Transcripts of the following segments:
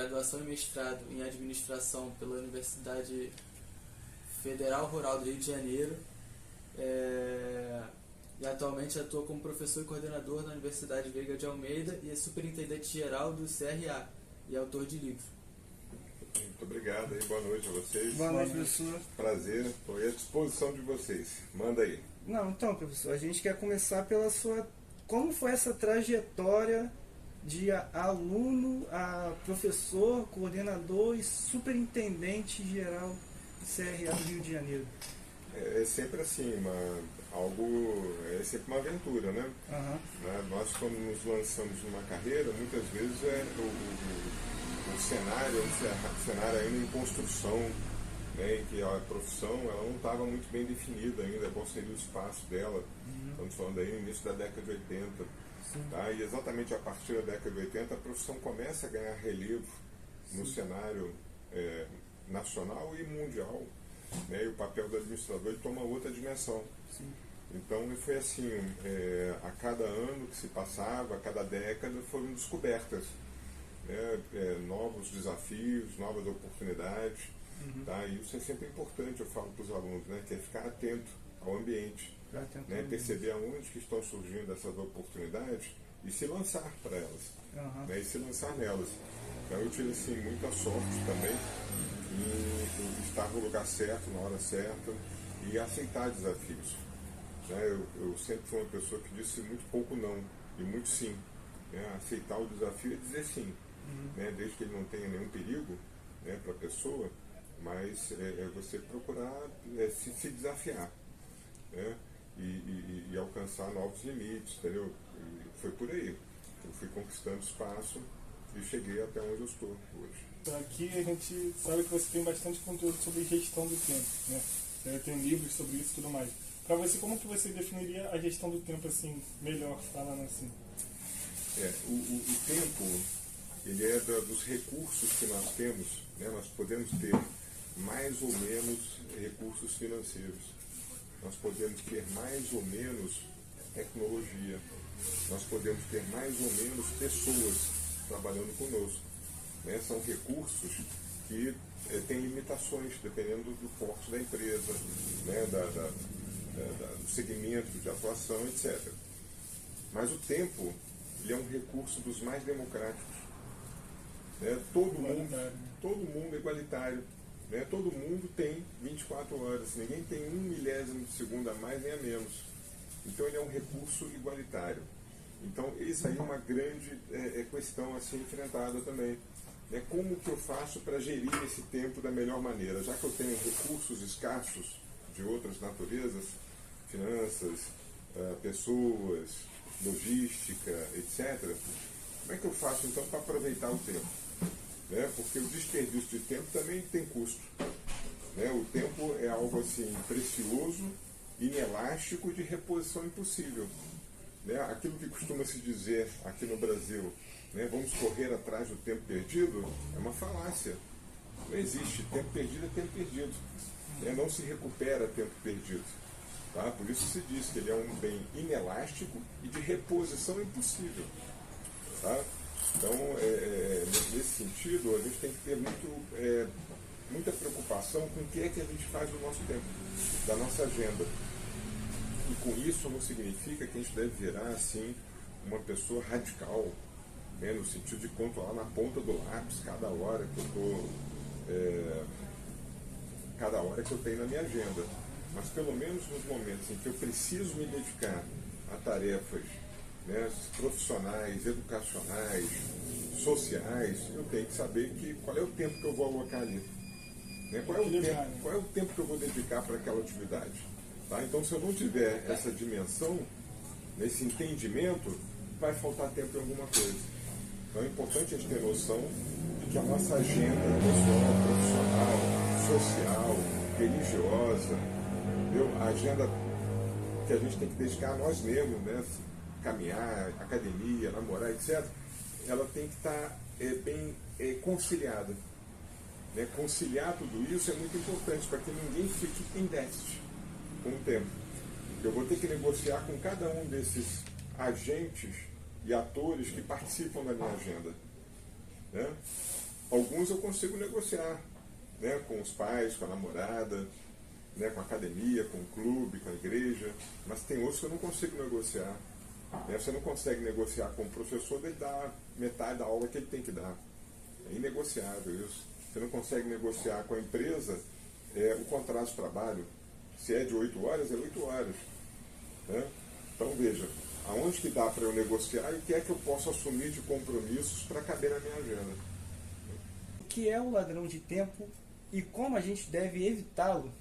graduação e mestrado em administração pela Universidade Federal Rural do Rio de Janeiro. E atualmente atua como professor e coordenador na Universidade Veiga de Almeida e é superintendente-geral do CRA e autor de livros. Muito obrigado e boa noite a vocês. Boa noite, professor. Prazer, estou à disposição de vocês. Manda aí. Não, então, professor, a gente quer começar pela sua... Como foi essa trajetória de aluno a professor, coordenador e superintendente-geral do CRA do Rio de Janeiro? É sempre assim, é sempre uma aventura, né? Uhum. Nós, quando nos lançamos numa carreira, muitas vezes o cenário ainda em construção, né, em que a profissão ela não estava muito bem definida ainda, qual seria o espaço dela. Uhum. Estamos falando aí no início da década de 80. Tá? E exatamente a partir da década de 80 a profissão começa a ganhar relevo no cenário nacional e mundial, né? E o papel do administrador toma outra dimensão. Sim. Então foi assim, a cada ano que se passava, a cada década foram descobertas, né? Novos desafios, novas oportunidades. Uhum. Tá? E isso é sempre importante, eu falo para os alunos, né? Que é ficar atento ao ambiente, né? Perceber aonde que estão surgindo essas oportunidades e se lançar para elas, Uhum. né? E se lançar nelas. Então eu tive assim, muita sorte também em estar no lugar certo, na hora certa e aceitar desafios. Né? Eu sempre fui uma pessoa que disse muito pouco não e muito sim. Né? Aceitar o desafio é dizer sim, né? Desde que ele não tenha nenhum perigo, né, para a pessoa, mas é você procurar se desafiar, né? E alcançar novos limites, entendeu? E foi por aí. Eu fui conquistando espaço e cheguei até onde eu estou hoje. Aqui a gente sabe que você tem bastante conteúdo sobre gestão do tempo, né? Tem livros sobre isso e tudo mais. Para você, como que você definiria a gestão do tempo assim, melhor falando assim? O tempo, ele é dos recursos que nós temos, né? Nós podemos ter mais ou menos recursos financeiros. Nós podemos ter mais ou menos tecnologia. Nós podemos ter mais ou menos pessoas trabalhando conosco. Né? São recursos que têm limitações, dependendo do porte da empresa, né? Do segmento de atuação, etc. Mas o tempo, ele é um recurso dos mais democráticos. Né? Todo mundo é igualitário. Né? Todo mundo tem 24 horas, ninguém tem 1/1000 de segundo a mais nem a menos. Então ele é um recurso igualitário. Então isso aí é uma grande questão a ser enfrentada também. Né? Como que eu faço para gerir esse tempo da melhor maneira? Já que eu tenho recursos escassos de outras naturezas, finanças, pessoas, logística, etc., como é que eu faço então para aproveitar o tempo? Né? Porque o desperdício de tempo também tem custo. Né? O tempo é algo assim precioso, inelástico, de reposição impossível. Né? Aquilo que costuma se dizer aqui no Brasil, né? Vamos correr atrás do tempo perdido, é uma falácia. Não existe. Tempo perdido é tempo perdido. Né? Não se recupera tempo perdido. Tá? Por isso se diz que ele é um bem inelástico e de reposição impossível. Tá? Então, nesse sentido, a gente tem que ter muita preocupação com o que é que a gente faz do nosso tempo, da nossa agenda. E com isso não significa que a gente deve virar, assim, uma pessoa radical, né, no sentido de controlar na ponta do lápis cada hora que eu tenho na minha agenda. Mas pelo menos nos momentos em que eu preciso me dedicar a tarefas, né, profissionais, educacionais, sociais, eu tenho que saber qual é o tempo que eu vou alocar ali. Né? Qual é o tempo que eu vou dedicar para aquela atividade. Tá? Então, se eu não tiver essa dimensão, esse entendimento, vai faltar tempo em alguma coisa. Então é importante a gente ter noção de que a nossa agenda pessoal, profissional, social, religiosa, a agenda que a gente tem que dedicar a nós mesmos, né? Caminhar, academia, namorar, etc., ela tem que estar bem conciliada. Né? Conciliar tudo isso é muito importante para que ninguém fique em déficit com o tempo. Eu vou ter que negociar com cada um desses agentes e atores que participam da minha agenda. Né? Alguns eu consigo negociar, né, com os pais, com a namorada, né, com a academia, com o clube, com a igreja, mas tem outros que eu não consigo negociar. Né? Você não consegue negociar com o professor dele dar metade da aula que ele tem que dar. É inegociável isso. Você não consegue negociar com a empresa o contrato de trabalho. Se é de 8 horas, é 8 horas. Né? Então veja, aonde que dá para eu negociar e o que é que eu posso assumir de compromissos para caber na minha agenda. O que é o ladrão de tempo e como a gente deve evitá-lo?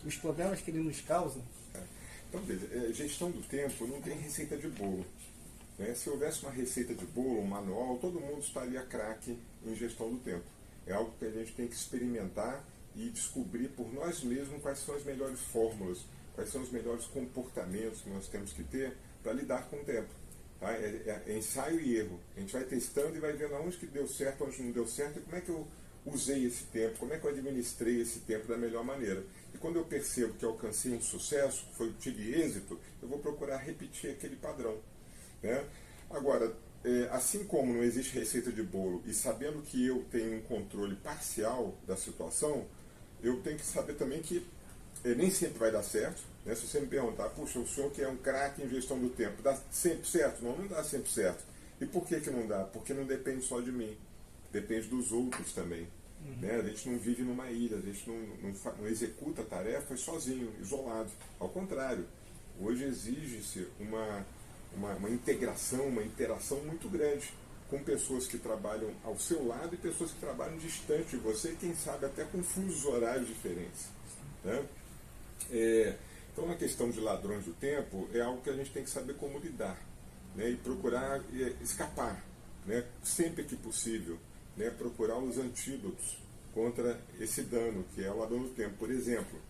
Os problemas que ele nos causa? Então veja, gestão do tempo não tem receita de bolo. Né? Se houvesse uma receita de bolo, um manual, todo mundo estaria craque em gestão do tempo. É algo que a gente tem que experimentar e descobrir por nós mesmos quais são as melhores fórmulas, quais são os melhores comportamentos que nós temos que ter para lidar com o tempo. Tá? É ensaio e erro. A gente vai testando e vai vendo aonde que deu certo, onde não deu certo, e como é que eu usei esse tempo, como é que eu administrei esse tempo da melhor maneira. E quando eu percebo que alcancei um sucesso, tive êxito, eu vou procurar repetir aquele padrão. Né? Agora, assim como não existe receita de bolo, e sabendo que eu tenho um controle parcial da situação, eu tenho que saber também que nem sempre vai dar certo. Né? Se você me perguntar, puxa, o senhor que é um craque em gestão do tempo, dá sempre certo? Não, não dá sempre certo. E por que que não dá? Porque não depende só de mim, depende dos outros também. Né? A gente não vive numa ilha, a gente não executa tarefas sozinho, isolado. Ao contrário, hoje exige-se uma integração, uma interação muito grande com pessoas que trabalham ao seu lado e pessoas que trabalham distante de você, quem sabe até com fusos horários diferentes. Né? Então a questão de ladrões do tempo é algo que a gente tem que saber como lidar, né? E procurar escapar, né? Sempre que possível, né? Procurar os antídotos contra esse dano que é o ladrão do tempo. Por exemplo,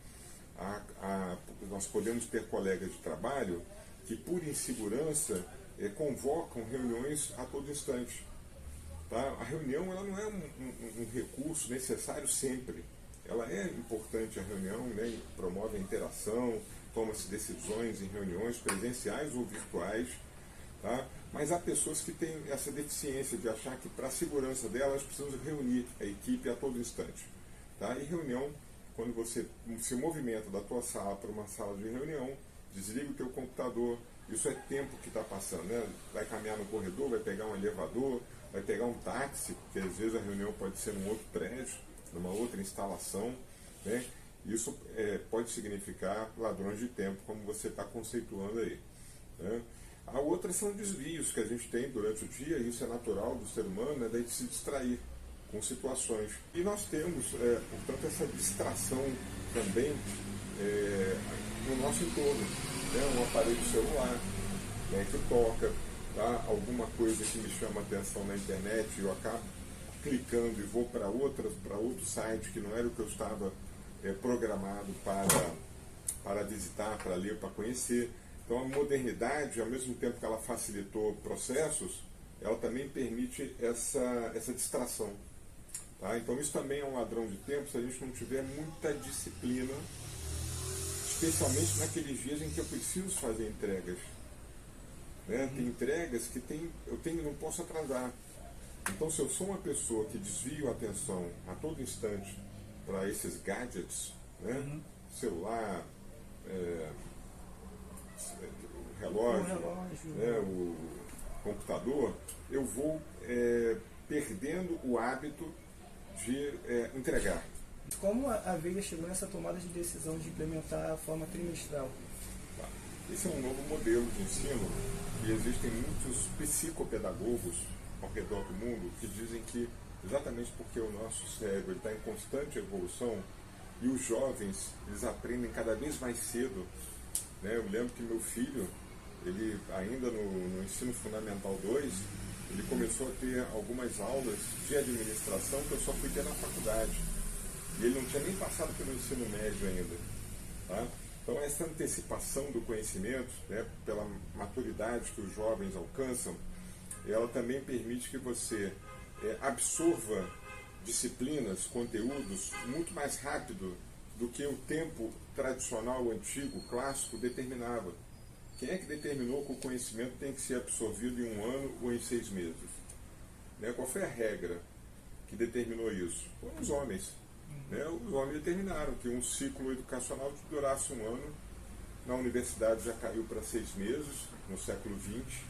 nós podemos ter colegas de trabalho que por insegurança convocam reuniões a todo instante. Tá? A reunião ela não é um recurso necessário sempre. Ela é importante, a reunião, né? Promove a interação, toma-se decisões em reuniões presenciais ou virtuais. Tá? Mas há pessoas que têm essa deficiência de achar que para a segurança delas precisam reunir a equipe a todo instante. Tá? E reunião, quando você se movimenta da tua sala para uma sala de reunião, desliga o teu computador, isso é tempo que está passando. Né? Vai caminhar no corredor, vai pegar um elevador, vai pegar um táxi, porque às vezes a reunião pode ser num outro prédio, numa outra instalação. Né? Isso pode significar ladrões de tempo, como você está conceituando aí. Né? A outra são desvios que a gente tem durante o dia, e isso é natural do ser humano, né, daí de se distrair com situações. E nós temos, portanto, essa distração também no nosso entorno. Né, um aparelho celular, né, que toca, tá, alguma coisa que me chama a atenção na internet, eu acabo clicando e vou para outro site que não era o que eu estava programado para visitar, para ler, para conhecer. Então a modernidade, ao mesmo tempo que ela facilitou processos, ela também permite essa distração. Tá? Então isso também é um ladrão de tempo se a gente não tiver muita disciplina, especialmente naqueles dias em que eu preciso fazer entregas. Né? Tem entregas que não posso atrasar. Então se eu sou uma pessoa que desvio a atenção a todo instante para esses gadgets, né? Celular, o relógio, né, o computador, eu vou perdendo o hábito de entregar. Como a Veiga chegou nessa tomada de decisão de implementar a forma trimestral? Tá. Esse é um novo modelo de ensino e existem muitos psicopedagogos ao redor do mundo que dizem que exatamente porque o nosso cérebro está em constante evolução e os jovens eles aprendem cada vez mais cedo. Né? Eu lembro que meu filho, ele ainda no ensino fundamental 2, ele começou a ter algumas aulas de administração que eu só fui ter na faculdade. E ele não tinha nem passado pelo ensino médio ainda. Tá? Então essa antecipação do conhecimento, né, pela maturidade que os jovens alcançam, ela também permite que você absorva disciplinas, conteúdos muito mais rápido do que o tempo tradicional, antigo, clássico determinava. Quem é que determinou que o conhecimento tem que ser absorvido em 1 ano ou em 6 meses? Né? Qual foi a regra? que determinou isso? Foram os homens. Né? Os homens determinaram que um ciclo educacional durasse um ano. Na universidade já caiu para 6 meses, no século XX,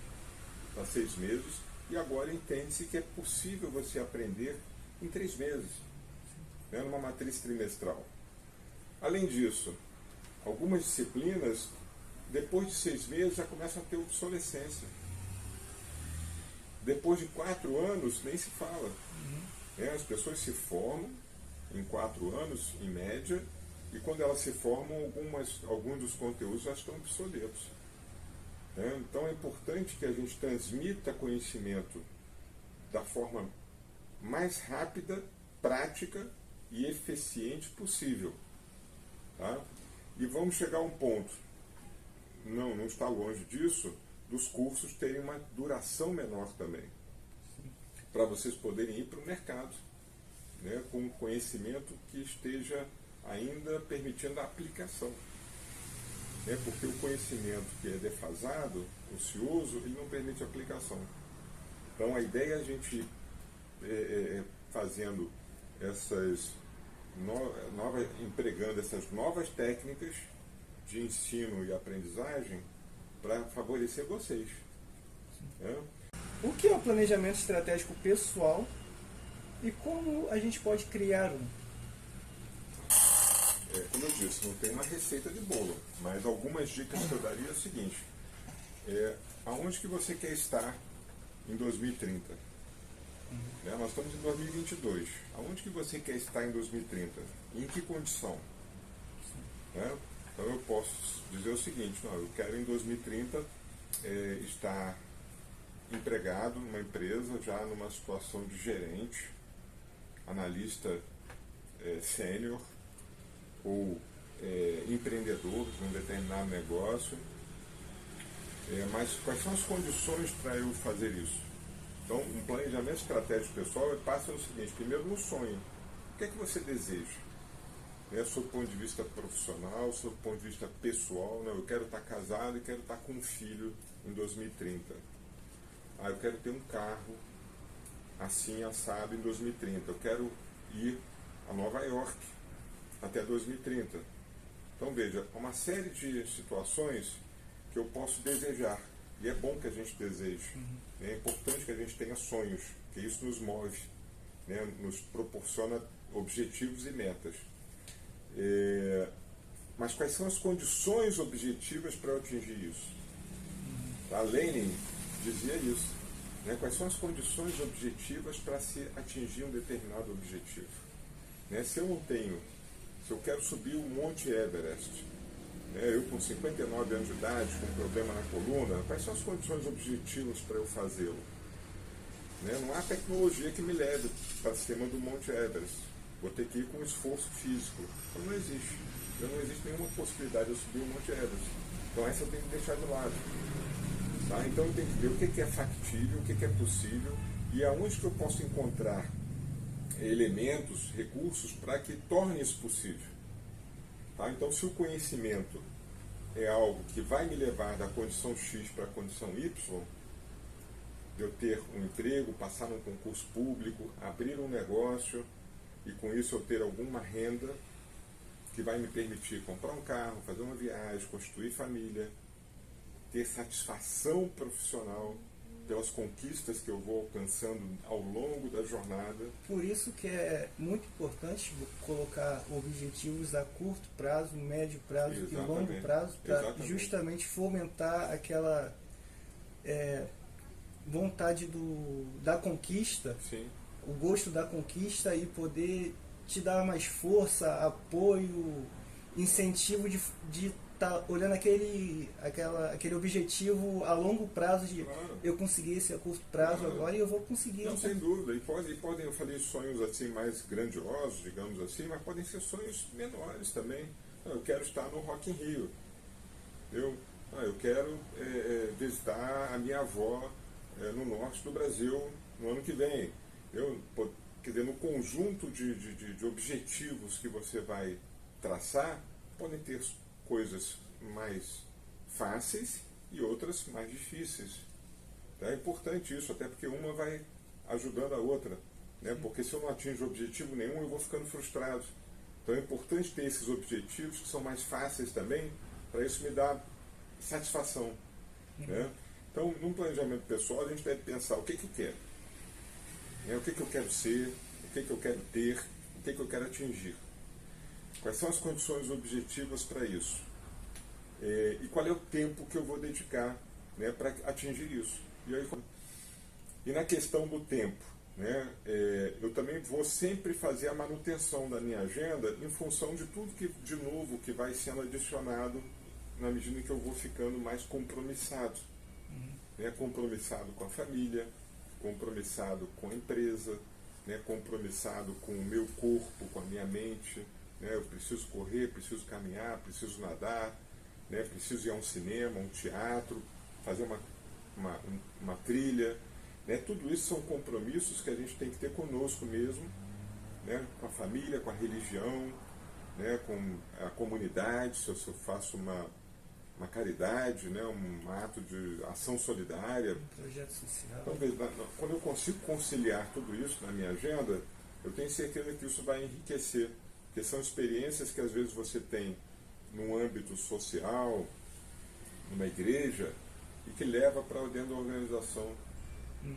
para 6 meses, e agora entende-se que é possível você aprender em 3 meses, né? Numa matriz trimestral. Além disso, algumas disciplinas, depois de 6 meses, já começam a ter obsolescência. Depois de 4 anos, nem se fala. Né? As pessoas se formam em 4 anos, em média, e quando elas se formam, alguns dos conteúdos já estão obsoletos. Né? Então é importante que a gente transmita conhecimento da forma mais rápida, prática e eficiente possível. Tá? E vamos chegar a um ponto, não está longe disso, dos cursos terem uma duração menor também, para vocês poderem ir para o mercado, né, com um conhecimento que esteja ainda permitindo a aplicação. Né, porque o conhecimento que é defasado, ocioso, ele não permite aplicação. Então a ideia é a gente fazendo essas empregando essas novas técnicas de ensino e aprendizagem para favorecer vocês. Né? O que é o planejamento estratégico pessoal e como a gente pode criar um? Como eu disse, não tem uma receita de bolo, mas algumas dicas que eu daria é o seguinte: aonde que você quer estar em 2030? Né? Nós estamos em 2022. Aonde que você quer estar em 2030? Em que condição? Né? Então eu posso dizer o seguinte: não, eu quero em 2030 estar empregado numa empresa, já numa situação de gerente, analista sênior ou empreendedor de um determinado negócio. Mas quais são as condições para eu fazer isso? Então, um planejamento estratégico pessoal passa no seguinte: primeiro, no sonho. O que é que você deseja? Né, sob o ponto de vista profissional, sob o ponto de vista pessoal. Né, eu quero estar casado e quero estar com um filho em 2030. Eu quero ter um carro assim, assado, em 2030. Eu quero ir a Nova York até 2030. Então, veja, há uma série de situações que eu posso desejar. E é bom que a gente deseje. É importante que a gente tenha sonhos, que isso nos move, né? Nos proporciona objetivos e metas. Mas quais são as condições objetivas para eu atingir isso? A Lenin dizia isso. Né? Quais são as condições objetivas para se atingir um determinado objetivo? Né? Se eu quero subir o Monte Everest, eu com 59 anos de idade, com um problema na coluna, quais são as condições objetivas para eu fazê-lo? Né? Não há tecnologia que me leve para cima do Monte Everest. Vou ter que ir com esforço físico. Então não existe. Então, não existe nenhuma possibilidade de eu subir o Monte Everest. Então essa eu tenho que deixar de lado. Tá? Então eu tenho que ver o que é factível, o que é possível e aonde que eu posso encontrar elementos, recursos para que torne isso possível. Tá? Então, se o conhecimento é algo que vai me levar da condição X para a condição Y, de eu ter um emprego, passar num concurso público, abrir um negócio e com isso eu ter alguma renda que vai me permitir comprar um carro, fazer uma viagem, constituir família, ter satisfação profissional pelas conquistas que eu vou alcançando ao longo da jornada. Por isso que é muito importante colocar objetivos a curto prazo, médio prazo e longo prazo, para justamente fomentar aquela vontade da conquista, Sim. O gosto da conquista e poder te dar mais força, apoio, incentivo de tá olhando aquele objetivo a longo prazo de Claro. eu conseguir esse a curto prazo agora e eu vou conseguir. Não, sem dúvida. E podem, eu falei sonhos assim mais grandiosos, digamos assim, mas podem ser sonhos menores também. Eu quero estar no Rock in Rio. Eu quero visitar a minha avó no norte do Brasil no ano que vem. Quer dizer, no conjunto de objetivos que você vai traçar, podem ter coisas mais fáceis e outras mais difíceis. É importante isso, até porque uma vai ajudando a outra. né? Porque se eu não atinjo objetivo nenhum, eu vou ficando frustrado. Então é importante ter esses objetivos que são mais fáceis também, para isso me dar satisfação. Né? Então, num planejamento pessoal, a gente deve pensar o que eu quero, né? O que eu quero ser, o que eu quero ter, o que eu quero atingir. Quais são as condições objetivas para isso? E qual é o tempo que eu vou dedicar, né, para atingir isso? E na questão do tempo, né, eu também vou sempre fazer a manutenção da minha agenda em função de tudo que, de novo, que vai sendo adicionado na medida em que eu vou ficando mais compromissado. Né, compromissado com a família, compromissado com a empresa, né, compromissado com o meu corpo, com a minha mente. Né, eu preciso correr, preciso caminhar, preciso nadar, né, preciso ir a um cinema, um teatro, fazer uma trilha. Né, tudo isso são compromissos que a gente tem que ter conosco mesmo, né, com a família, com a religião, né, com a comunidade, se eu faço uma caridade, né, um ato de ação solidária. Um projeto social. Talvez, quando eu consigo conciliar tudo isso na minha agenda, eu tenho certeza que isso vai enriquecer, porque são experiências que às vezes você tem num âmbito social, numa igreja, e que leva para dentro da organização.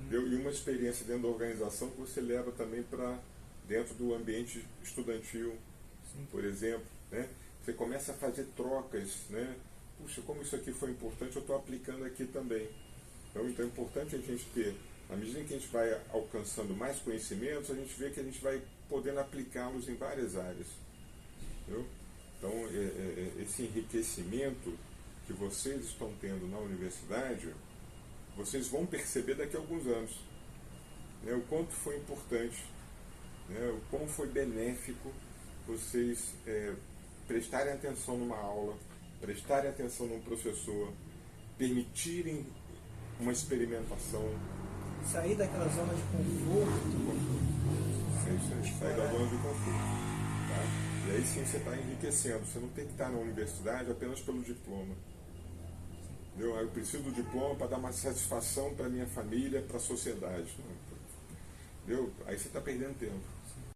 E uma experiência dentro da organização que você leva também para dentro do ambiente estudantil, por exemplo. Né? Você começa a fazer trocas, né? Puxa, como isso aqui foi importante, eu estou aplicando aqui também. Então é importante a gente ter, à medida que a gente vai alcançando mais conhecimentos, a gente vê que a gente vai podendo aplicá-los em várias áreas. Entendeu? Então, esse enriquecimento que vocês estão tendo na universidade, vocês vão perceber daqui a alguns anos, né, o quanto foi importante, né, o quão foi benéfico vocês prestarem atenção numa aula, prestarem atenção num professor, permitirem uma experimentação. Sair daquela zona de conforto. É isso aí, sair da zona de conforto. Tá? E aí sim você está enriquecendo. Você não tem que estar na universidade apenas pelo diploma. Entendeu? Eu preciso do diploma para dar uma satisfação para a minha família, para a sociedade. Entendeu? Aí você está perdendo tempo.